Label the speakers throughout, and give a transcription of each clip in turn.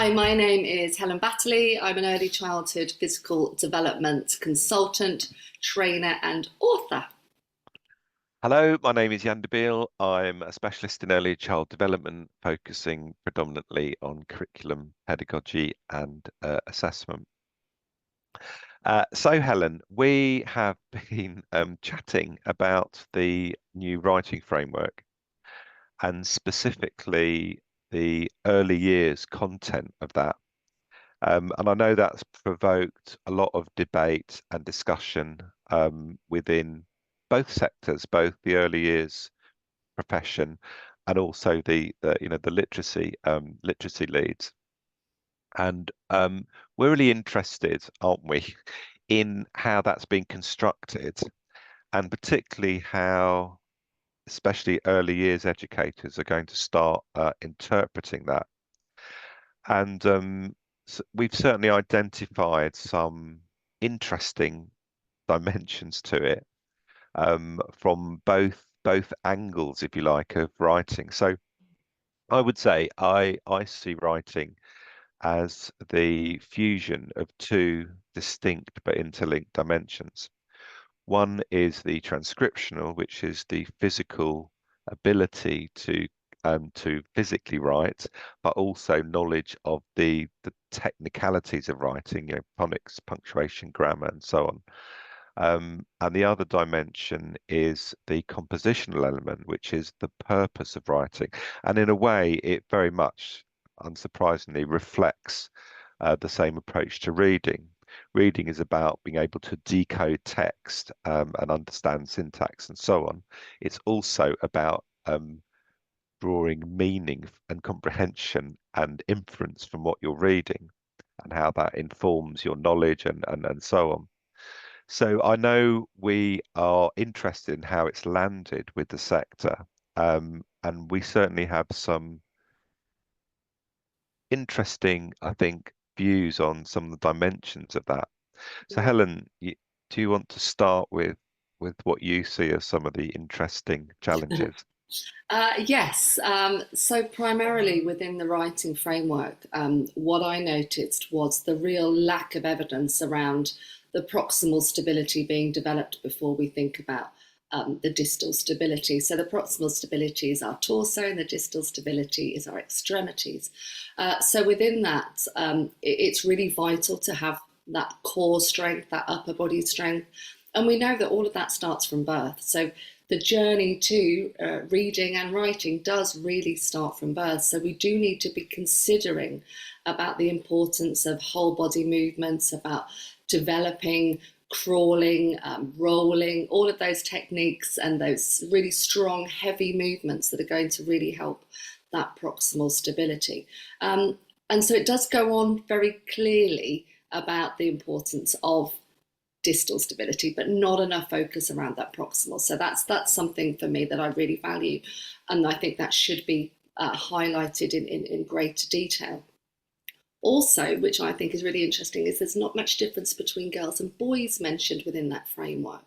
Speaker 1: Hi, my name is Helen Battelley. I'm an early childhood physical development consultant, trainer, and author.
Speaker 2: Hello, my name is Dubiel. I'm a specialist in early child development, focusing predominantly on curriculum, pedagogy, and assessment. So, Helen, we have been chatting about the new writing framework and specifically the early years content of that. And I know that's provoked a lot of debate and discussion within both sectors, both the early years profession and also the literacy leads. And we're really interested, aren't we, in how that's been constructed, and particularly how especially early years educators are going to start interpreting that. And we've certainly identified some interesting dimensions to it from both angles, if you like, of writing. So I would say I see writing as the fusion of two distinct but interlinked dimensions. One is the transcriptional, which is the physical ability to physically write, but also knowledge of the technicalities of writing, phonics, punctuation, grammar, and so on. And the other dimension is the compositional element, which is the purpose of writing. And in a way, it very much, unsurprisingly, reflects the same approach to reading. Reading is about being able to decode text and understand syntax and so on. It's also about drawing meaning and comprehension and inference from what you're reading and how that informs your knowledge and so on. So I know we are interested in how it's landed with the sector, and we certainly have some interesting, I think, views on some of the dimensions of that. So Helen, do you want to start with what you see as some of the interesting challenges?
Speaker 1: Yes, so primarily within the writing framework, what I noticed was the real lack of evidence around the proximal stability being developed before we think about the distal stability. So the proximal stability is our torso and the distal stability is our extremities. So within that, it's really vital to have that core strength, that upper body strength. And we know that all of that starts from birth. So the journey to reading and writing does really start from birth. So we do need to be considering about the importance of whole body movements, about developing crawling, rolling, all of those techniques and those really strong, heavy movements that are going to really help that proximal stability. And so it does go on very clearly about the importance of distal stability, but not enough focus around that proximal. So that's something for me that I really value, and I think that should be highlighted in greater detail. Also, which I think is really interesting, is there's not much difference between girls and boys mentioned within that framework.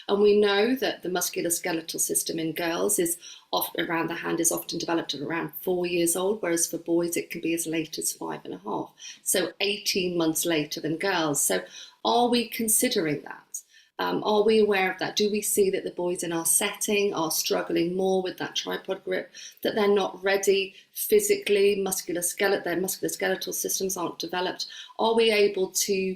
Speaker 1: And we know that the musculoskeletal system in girls is often around the hand is often developed at around 4 years old, whereas for boys it can be as late as 5.5. So 18 months later than girls. So are we considering that? Are we aware of that? Do we see that the boys in our setting are struggling more with that tripod grip, that they're not ready physically, their musculoskeletal systems aren't developed? Are we able to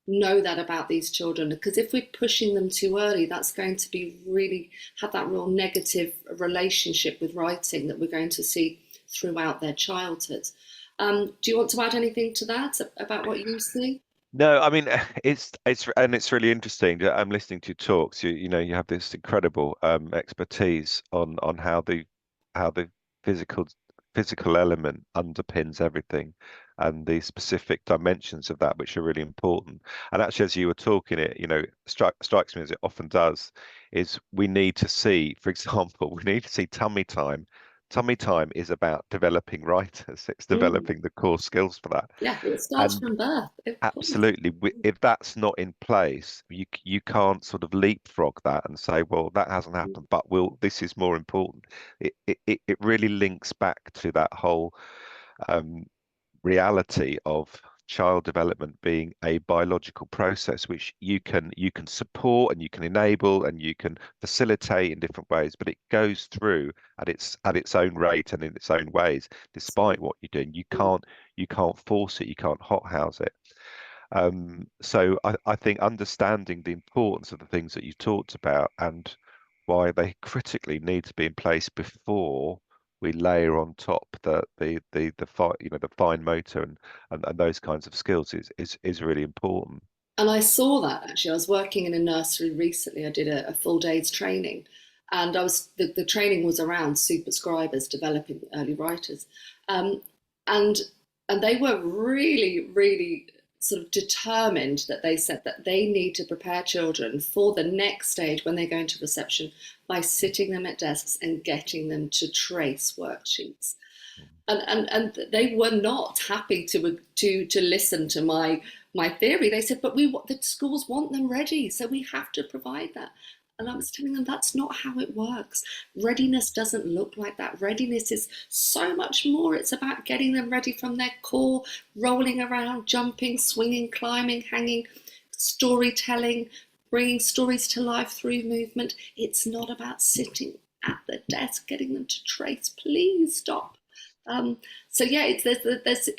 Speaker 1: know that about these children? Because if we're pushing them too early, that's going to be really have that real negative relationship with writing that we're going to see throughout their childhood. Do you want to add anything to that about what you see?
Speaker 2: No, I mean it's really interesting. I'm listening to you talk. So you have this incredible expertise on how the physical physical element underpins everything, and the specific dimensions of that, which are really important. And actually, as you were talking, it strikes me as it often does, is we need to see, for example, we need to see tummy time. Tummy time is about developing writers. It's
Speaker 1: Mm,
Speaker 2: developing the core skills for that.
Speaker 1: yeah, it starts
Speaker 2: And
Speaker 1: from birth, of course.
Speaker 2: absolutely. If that's not in place, you can't sort of leapfrog that and say, well, that hasn't happened, but this is more important. It really links back to that whole um, reality of child development being a biological process which you can support and you can enable and you can facilitate in different ways, but it goes through at its own rate and in its own ways. Despite what you're doing, you can't force it, you can't hothouse it. So I think understanding the importance of the things that you talked about and why they critically need to be in place before we layer on top the fine motor and those kinds of skills is really important.
Speaker 1: And I saw that actually. I was working in a nursery recently. I did a full day's training, and the training was around superscribers developing early writers, um, and and they were really, really sort of determined that they said that they need to prepare children for the next stage when they go into reception by sitting them at desks and getting them to trace worksheets. And they were not happy to listen to my theory. They said, but the schools want them ready, so we have to provide that. And I was telling them that's not how it works. Readiness doesn't look like that. Readiness is so much more. It's about getting them ready from their core, rolling around, jumping, swinging, climbing, hanging, storytelling, bringing stories to life through movement. It's not about sitting at the desk, getting them to trace. Please stop. So yeah,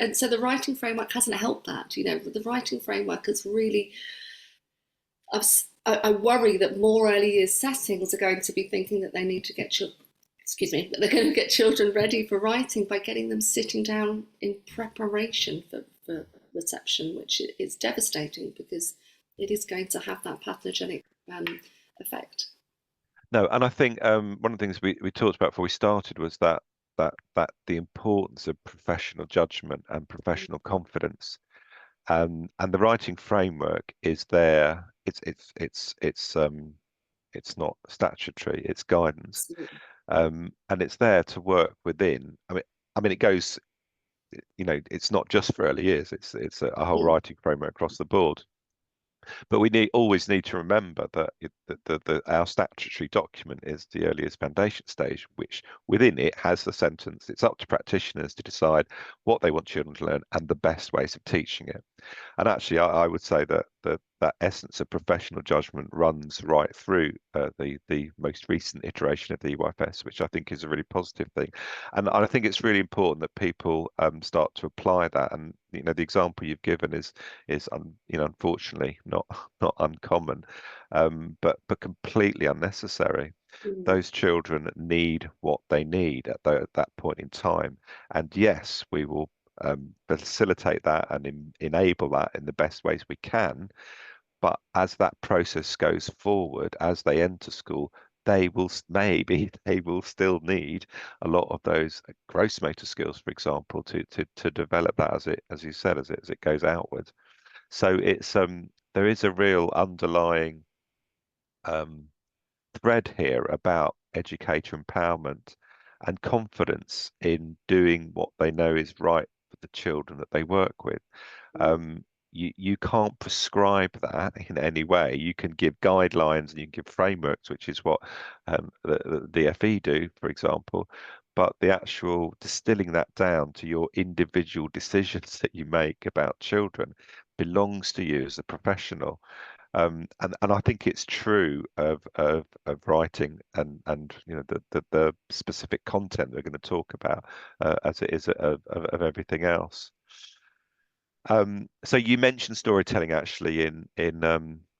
Speaker 1: and so the writing framework hasn't helped that. The writing framework has really. I worry that more early years settings are going to be thinking that they need to but they're going to get children ready for writing by getting them sitting down in preparation for reception, which is devastating because it is going to have that pathogenic effect.
Speaker 2: No, and I think one of the things we talked about before we started was that the importance of professional judgment and professional confidence. And the writing framework is there. It's not statutory, it's guidance.
Speaker 1: Absolutely.
Speaker 2: And it's there to work within. I mean it goes, it's not just for early years, it's a whole
Speaker 1: Mm,
Speaker 2: writing framework across the board. But we always need to remember that our statutory document is the earliest foundation stage, which within it has the sentence, it's up to practitioners to decide what they want children to learn and the best ways of teaching it. And actually, I would say that that essence of professional judgment runs right through the most recent iteration of the EYFS, which I think is a really positive thing. And I think it's really important that people start to apply that. And the example you've given is unfortunately not uncommon, but completely unnecessary.
Speaker 1: mm,
Speaker 2: Those children need what they need at that point in time. And yes, we will facilitate that and enable that in the best ways we can. But as that process goes forward, as they enter school, they will still need a lot of those gross motor skills, for example, to develop that as you said, as it goes outward. So there is a real underlying um, thread here about educator empowerment and confidence in doing what they know is right for the children that they work with.
Speaker 1: mm,
Speaker 2: You can't prescribe that in any way. You can give guidelines and you can give frameworks, which is what the DfE do, for example. But the actual distilling that down to your individual decisions that you make about children belongs to you as a professional. And I think it's true of writing and the specific content we're going to talk about as it is of everything else. So you mentioned storytelling actually in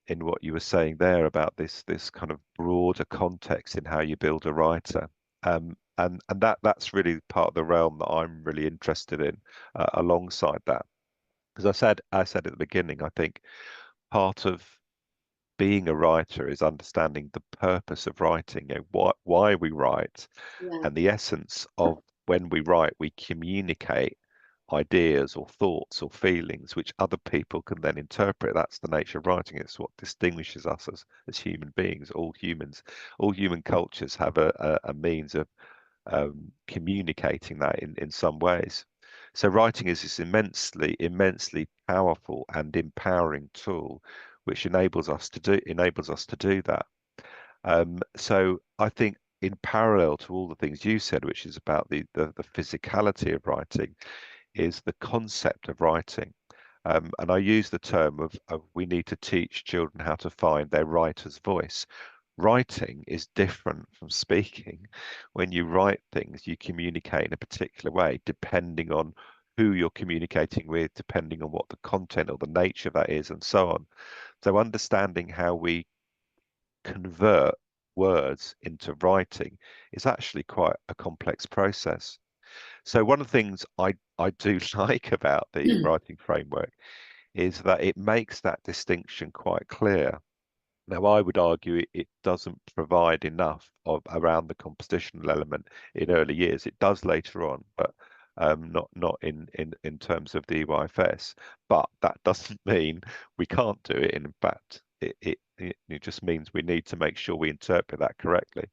Speaker 2: what you were saying there about this kind of broader context in how you build a writer. And that's really part of the realm that I'm really interested in alongside that. Because I said at the beginning, I think part of being a writer is understanding the purpose of writing, why we write,
Speaker 1: yeah.
Speaker 2: and the essence of when we write, we communicate ideas or thoughts or feelings which other people can then interpret. That's the nature of writing. It's what distinguishes us as human beings. All human cultures have a means of communicating that in some ways. So writing is this immensely powerful and empowering tool, which enables us to do that. So I think in parallel to all the things you said, which is about the physicality of writing, is the concept of writing. And I use the term of we need to teach children how to find their writer's voice. Writing is different from speaking. When you write things, you communicate in a particular way, depending on who you're communicating with, depending on what the content or the nature of that is, and so on. So understanding how we convert words into writing is actually quite a complex process. So one of the things I do like about the writing framework is that it makes that distinction quite clear. Now, I would argue it doesn't provide enough of around the compositional element in early years. It does later on, but not in terms of the EYFS. But that doesn't mean we can't do it. In fact, it just means we need to make sure we interpret that correctly.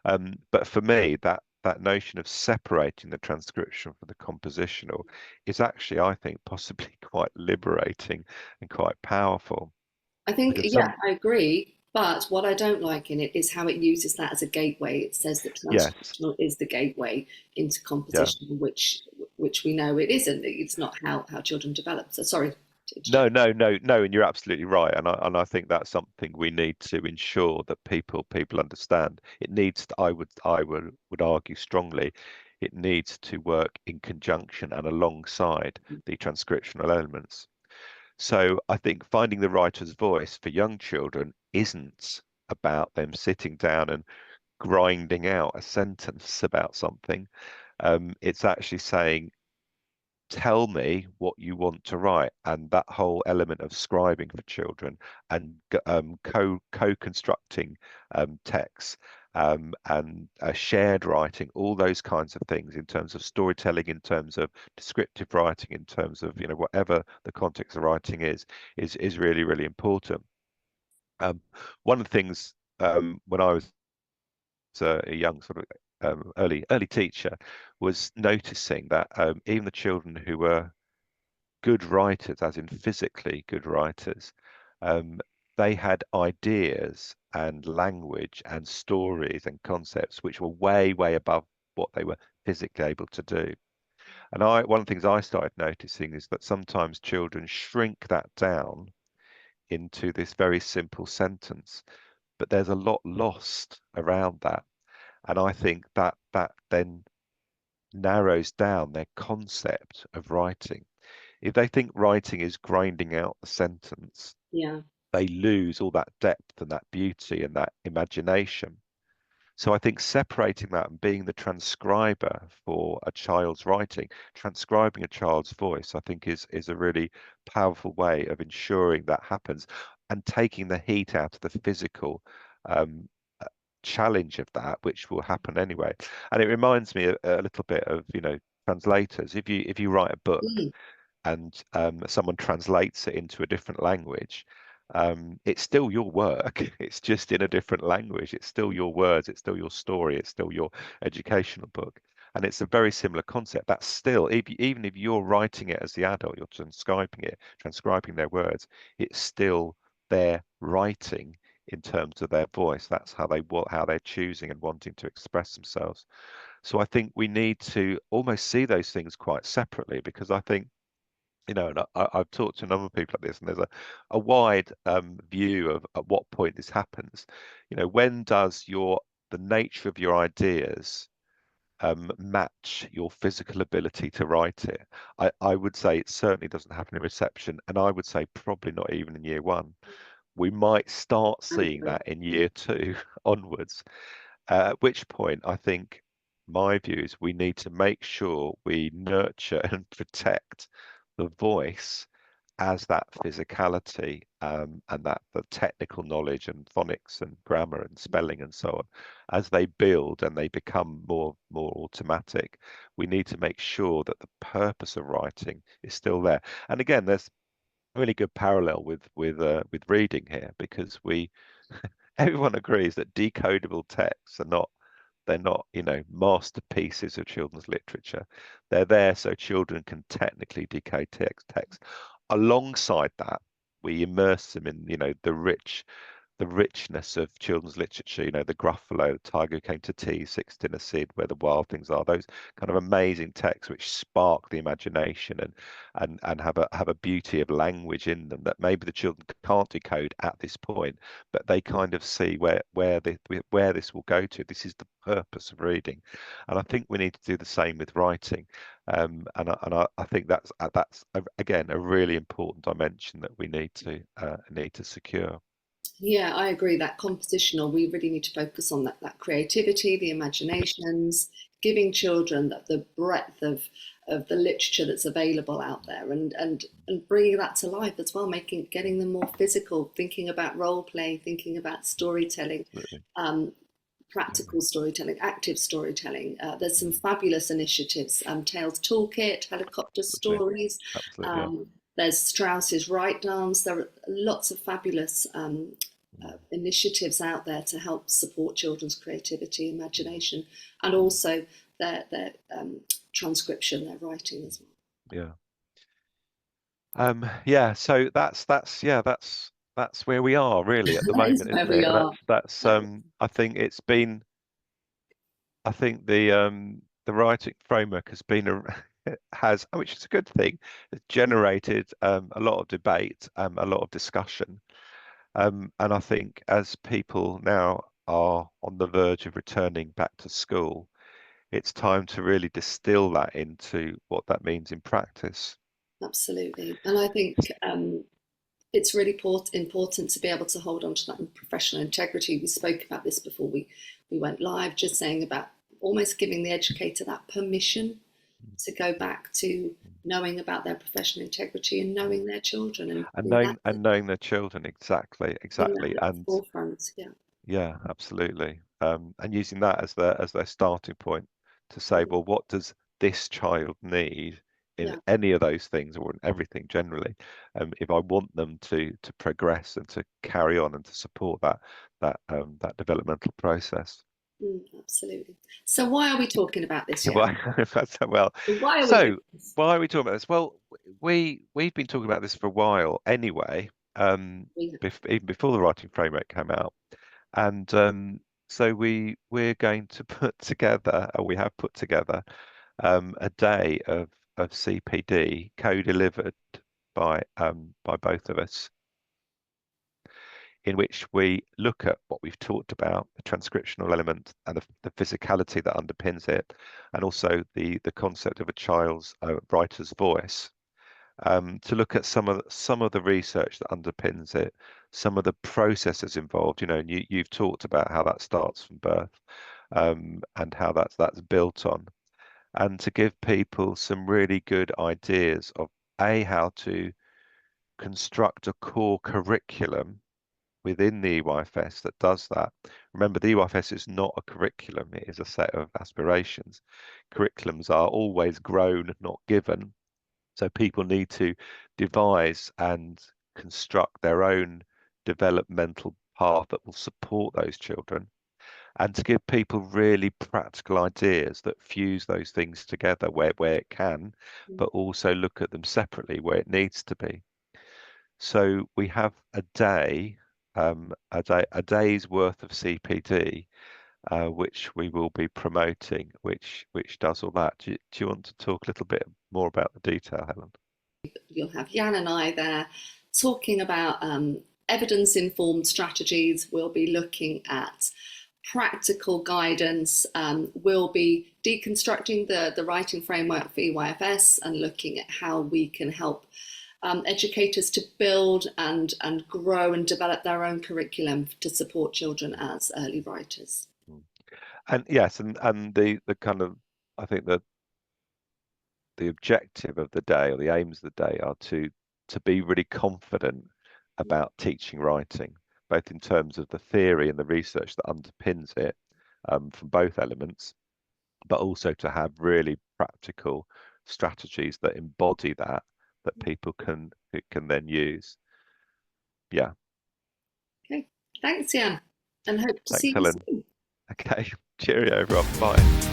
Speaker 2: But for me, that notion of separating the transcription from the compositional is actually, I think, possibly quite liberating and quite powerful.
Speaker 1: I think,
Speaker 2: Because
Speaker 1: yeah, I agree. But what I don't like in it is how it uses that as a gateway. It says that
Speaker 2: yes,
Speaker 1: transcriptional is the gateway into
Speaker 2: yeah.
Speaker 1: composition, which we know it isn't. It's not how children develop. So sorry to
Speaker 2: No,
Speaker 1: interject.
Speaker 2: no, no, no, and you're absolutely right. And I think that's something we need to ensure that people understand. It needs to, I would argue strongly, it needs to work in conjunction and alongside the transcriptional elements. So I think finding the writer's voice for young children isn't about them sitting down and grinding out a sentence about something. It's actually saying, tell me what you want to write, and that whole element of scribing for children and co-constructing texts, and shared writing, all those kinds of things in terms of storytelling, in terms of descriptive writing, in terms of whatever the context of writing is really, really important. One of the things, when I was a young sort of early teacher, was noticing that even the children who were good writers, as in physically good writers, um, they had ideas and language and stories and concepts which were way, way above what they were physically able to do. And one of the things I started noticing is that sometimes children shrink that down into this very simple sentence, but there's a lot lost around that. And I think that then narrows down their concept of writing. If they think writing is grinding out the sentence,
Speaker 1: Yeah,
Speaker 2: they lose all that depth and that beauty and that imagination. So I think separating that and being the transcriber for a child's writing, transcribing a child's voice, I think is a really powerful way of ensuring that happens and taking the heat out of the physical um, challenge of that, which will happen anyway. And it reminds me a little bit of, translators. If you write a book
Speaker 1: mm,
Speaker 2: and someone translates it into a different language, it's still your work. It's just in a different language. It's still your words. It's still your story. It's still your educational book. And it's a very similar concept. That's still, even if you're writing it as the adult, you're transcribing it, transcribing their words, it's still their writing in terms of their voice. That's how they're choosing and wanting to express themselves. So I think we need to almost see those things quite separately, because I think, and I've talked to a number of people like this, and there's a wide view of at what point this happens. When does the nature of your ideas match your physical ability to write it? I would say it certainly doesn't happen in reception, and I would say probably not even in year one. We might start
Speaker 1: I
Speaker 2: seeing
Speaker 1: agree.
Speaker 2: that in year two onwards. At which point, I think my view is we need to make sure we nurture and protect the voice as that physicality, and that the technical knowledge and phonics and grammar and spelling and so on, as they build and they become more automatic. We need to make sure that the purpose of writing is still there. And again, there's a really good parallel with reading here, because we everyone agrees that decodable texts are not they're not, masterpieces of children's literature. They're there so children can technically decode text. Alongside that, we immerse them in, the rich the richness of children's literature, you know, the Gruffalo, the Tiger Who Came to Tea, Six Dinner Sid, Where the Wild Things Are, those kind of amazing texts which spark the imagination and have a beauty of language in them that maybe the children can't decode at this point, but they kind of see where this will go to. This is the purpose of reading, and I think we need to do the same with writing. I think that's again a really important dimension that we need to secure.
Speaker 1: Yeah, I agree that compositional, we really need to focus on that creativity, the imaginations, giving children the breadth of the literature that's available out there, and bringing that to life as well, getting them more physical, thinking about role play, thinking about storytelling,
Speaker 2: Absolutely.
Speaker 1: practical storytelling, active storytelling. There's some fabulous initiatives, Tales Toolkit, Helicopter Stories.
Speaker 2: Absolutely. Yeah.
Speaker 1: There's Strauss's Write Dance. There are lots of fabulous initiatives out there to help support children's creativity, imagination, and also their transcription, their writing as well.
Speaker 2: Yeah. So that's where we are really at the
Speaker 1: That is
Speaker 2: moment,
Speaker 1: where
Speaker 2: isn't
Speaker 1: we
Speaker 2: it? And
Speaker 1: are.
Speaker 2: that's I think the writing framework has been which is a good thing, has generated a lot of debate, a lot of discussion. And I think as people now are on the verge of returning back to school, it's time to really distill that into what that means in practice.
Speaker 1: Absolutely. And I think it's really important to be able to hold on to that professional integrity. We spoke about this before we went live, just saying about almost giving the educator that permission to go back to knowing about their professional integrity and knowing their children and
Speaker 2: Knowing their children exactly,
Speaker 1: putting that at the
Speaker 2: and
Speaker 1: forefront. Yeah.
Speaker 2: yeah, absolutely. And using that as their starting point to say, well, what does this child need in
Speaker 1: Yeah.
Speaker 2: any of those things or in everything generally, if I want them to progress and to carry on and to support that developmental process.
Speaker 1: Absolutely. So why are we talking about this, Jan?
Speaker 2: Well,
Speaker 1: Why are we doing
Speaker 2: so
Speaker 1: this?
Speaker 2: why are we talking about this? Well, we've been talking about this for a while anyway,
Speaker 1: Yeah,
Speaker 2: even before the writing framework came out. And so we're going to put together, or we have put together, a day of CPD co-delivered by both of us, in which we look at what we've talked about, the transcriptional element and the physicality that underpins it, and also the concept of a child's writer's voice. To look at some of the research that underpins it, some of the processes involved. You know, and you've talked about how that starts from birth, and how that's built on, and to give people some really good ideas of how to construct a core curriculum within the EYFS that does that. Remember, the EYFS is not a curriculum; it is a set of aspirations. Curriculums are always grown, not given. So people need to devise and construct their own developmental path that will support those children, and to give people really practical ideas that fuse those things together where it can, but also look at them separately where it needs to be. So we have a day's worth of CPD, which we will be promoting, which does all that. Do you want to talk a little bit more about the detail, Helen?
Speaker 1: you'll have Jan and I there talking about evidence-informed strategies. We'll be looking at practical guidance. We'll be deconstructing the writing framework for EYFS and looking at how we can help educators to build and grow and develop their own curriculum to support children as early writers.
Speaker 2: And yes, and the kind of, I think that the objective of the day, or the aims of the day, are to be really confident about teaching writing, both in terms of the theory and the research that underpins it, from both elements, but also to have really practical strategies that embody that people can then use. Yeah.
Speaker 1: Okay, thanks, Jan, and hope to
Speaker 2: Thanks,
Speaker 1: see you
Speaker 2: Helen.
Speaker 1: soon.
Speaker 2: Okay. Cheerio, everyone. Bye.